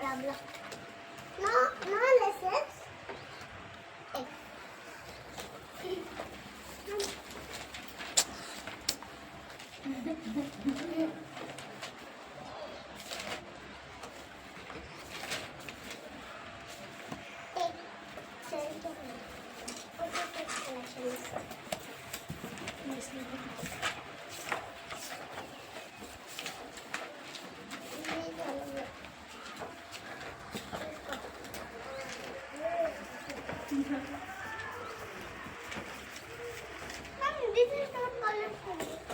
problem. No lessons. This is not colorful.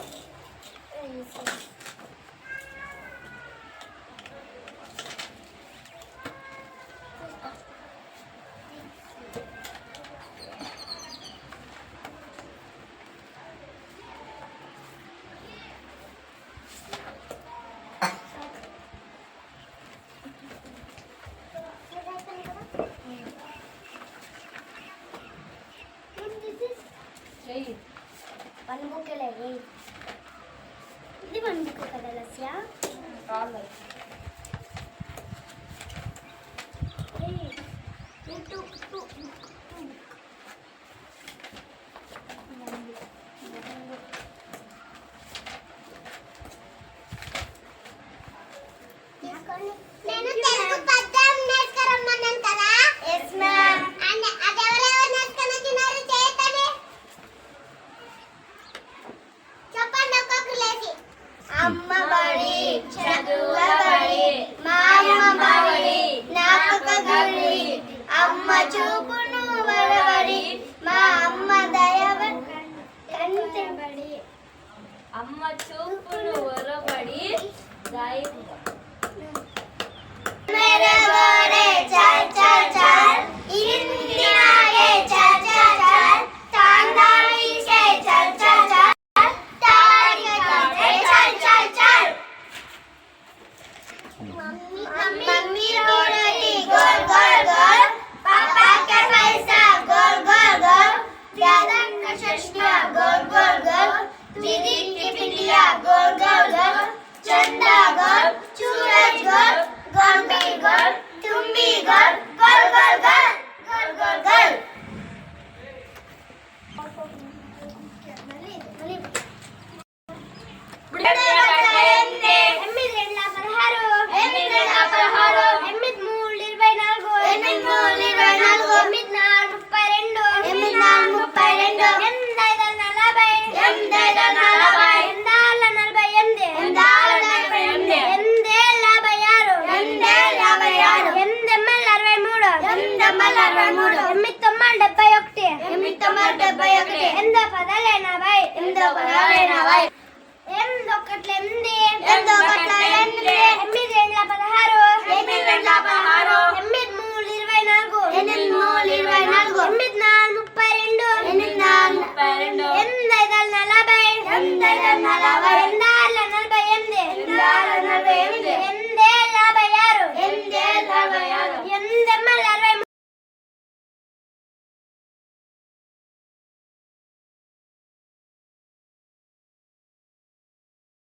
One book ఇది one book కదా లస్య రాలే నేను తెలుగు పద్యం నేర్చుకోరమ్మన్నాను కదా yes ma'am అన్న అదెవరెవరు నేర్చుకోనన్నారు చేతనే చెప్పండి ఒక్కొక్కరు లేచి అమ్మ బడి చదువుబడి మా అమ్మ బడి నాకొక గుడి అమ్మ చూపును వరబడి మా అమ్మ దయవ కంటబడి అమ్మ చూపును వరబడి దైవ मेरे गोरे चल चल चल इंदिरागे चल चल चल तांदावी से चल चल चल तारी के चल चल चल मम्मी रोटी गोल गोल गोल पापा के पैसा गोल गोल गोल दादा का चश्मा गोल गोल गोल दीदी की बिटिया गोल गोल गोल चंदा गोल सूरज गोल गोल भी गोल तुम भी गोल गोल गोल गोल गोल गोल गोल ఎందొకట్ల 8 8 8 8 16 8 8 16